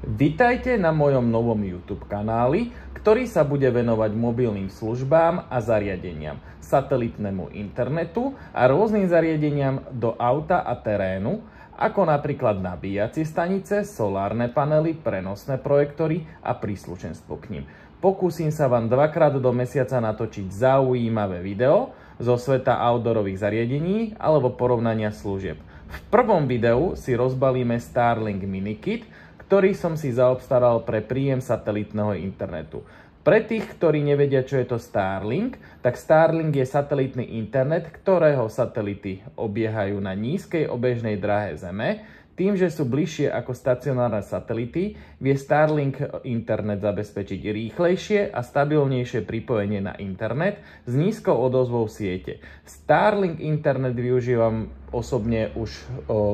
Vitajte na mojom novom YouTube kanáli, ktorý sa bude venovať mobilným službám a zariadeniam, satelitnému internetu a rôznym zariadeniam do auta a terénu, ako napríklad nabíjacie stanice, solárne panely, prenosné projektory a príslušenstvo k nim. Pokúsim sa vám 2-krát do mesiaca natočiť zaujímavé video zo sveta outdoorových zariadení alebo porovnania služieb. V prvom videu si rozbalíme Starlink Mini Kit, ktorý som si zaobstaral pre príjem satelitného internetu. Pre tých, ktorí nevedia, čo je to Starlink, tak Starlink je satelitný internet, ktorého satelity obiehajú na nízkej obežnej dráhe Zeme. Tým, že sú bližšie ako stacionárne satelity, vie Starlink internet zabezpečiť rýchlejšie a stabilnejšie pripojenie na internet s nízkou odozvou siete. Starlink internet využívam osobne už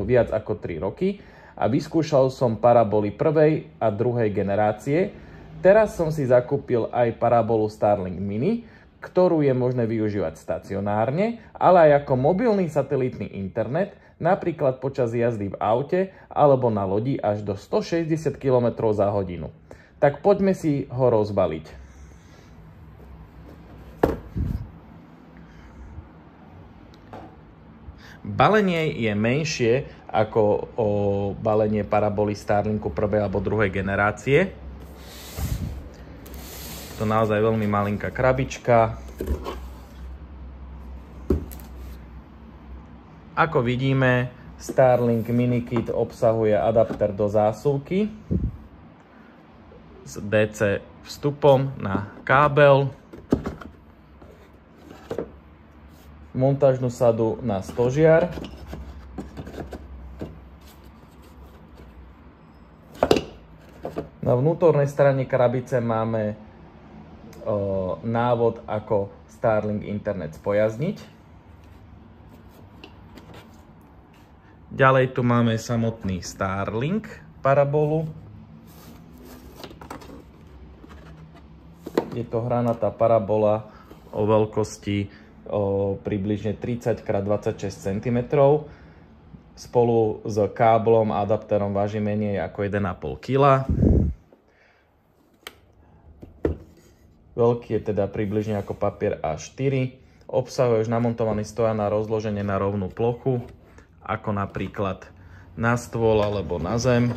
viac ako 3 roky a vyskúšal som paraboly prvej a druhej generácie. Teraz som si zakúpil aj parabolu Starlink Mini, ktorú je možné využívať stacionárne, ale aj ako mobilný satelitný internet, napríklad počas jazdy v aute alebo na lodi až do 160 km za hodinu. Tak poďme si ho rozbaliť. Balenie je menšie ako balenie paraboly Starlinku prvej alebo druhej generácie. To je naozaj veľmi malinká krabička. Ako vidíme, Starlink Mini Kit obsahuje adapter do zásuvky s DC vstupom na kábel, montážnu sadu na stožiar, na vnútornej strane krabice máme návod, ako Starlink internet spojazniť. Ďalej tu máme samotný Starlink parabolu. Je to hranatá parabola o veľkosti približne 30x26 cm. Spolu s káblom a adapterom váži menej ako 1,5 kg. Veľký je teda približne ako papier A4. Obsahuje už namontovaný stojan na rozloženie na rovnú plochu, ako napríklad na stôl alebo na zem.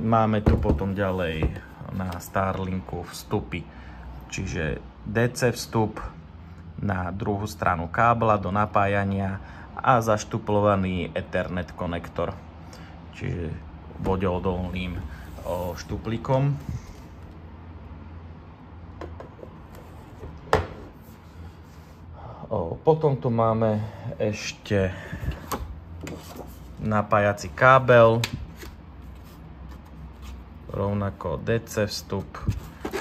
Máme tu potom ďalej na Starlinku vstupy, čiže DC vstup na druhú stranu kábla do napájania a zaštuplovaný Ethernet konektor, čiže vodeodolným štuplíkom. Potom tu máme ešte napájací kábel, rovnako DC vstup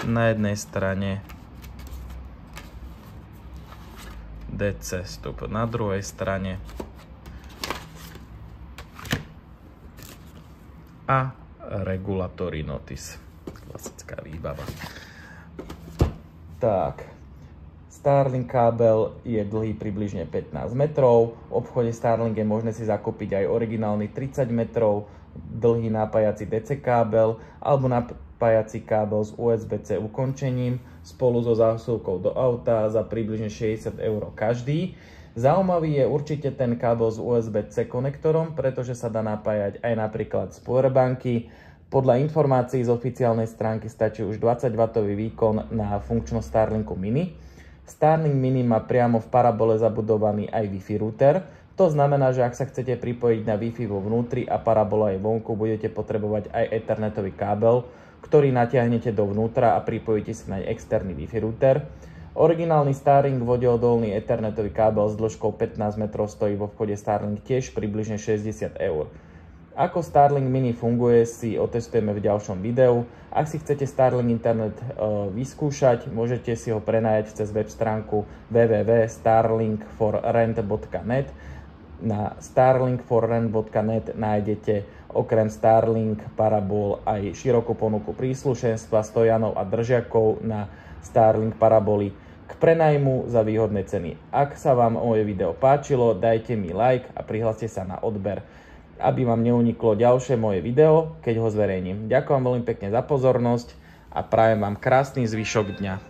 na jednej strane, DC vstup na druhej strane a regulatory notice. Klasická výbava. Tak, Starlink kábel je dlhý približne 15 metrov. V obchode Starlink je možné si zakúpiť aj originálny 30 metrov dlhý napájací DC kábel alebo napájací kábel s USB-C ukončením spolu so zásuvkou do auta za približne 60 € každý. Zaujímavý je určite ten kábel s USB-C konektorom, pretože sa dá napájať aj napríklad z powerbanky. Podľa informácií z oficiálnej stránky stačí už 20W výkon na funkčnosť Starlinku Mini. Starlink Mini má priamo v parabole zabudovaný aj Wi-Fi router. To znamená, že ak sa chcete pripojiť na Wi-Fi vo vnútri a parabola je vonku, budete potrebovať aj ethernetový kábel, ktorý natiahnete dovnútra a pripojíte si na externý Wi-Fi router. Originálny Starlink vodeodolný ethernetový kábel s dĺžkou 15 metrov stojí vo vchode Starlink tiež približne 60 €. Ako Starlink Mini funguje, si otestujeme v ďalšom videu. Ak si chcete Starlink internet vyskúšať, môžete si ho prenajať cez web stránku www.starlinkforrent.net. Na starlinkforrent.net nájdete okrem Starlink, Parabol aj širokú ponuku príslušenstva, stojanov a držiakov na Starlink Paraboly k prenajmu za výhodné ceny. Ak sa vám moje video páčilo, dajte mi like a prihláste sa na odber, aby vám neuniklo ďalšie moje video, keď ho zverejním. Ďakujem veľmi pekne za pozornosť a prajem vám krásny zvyšok dňa.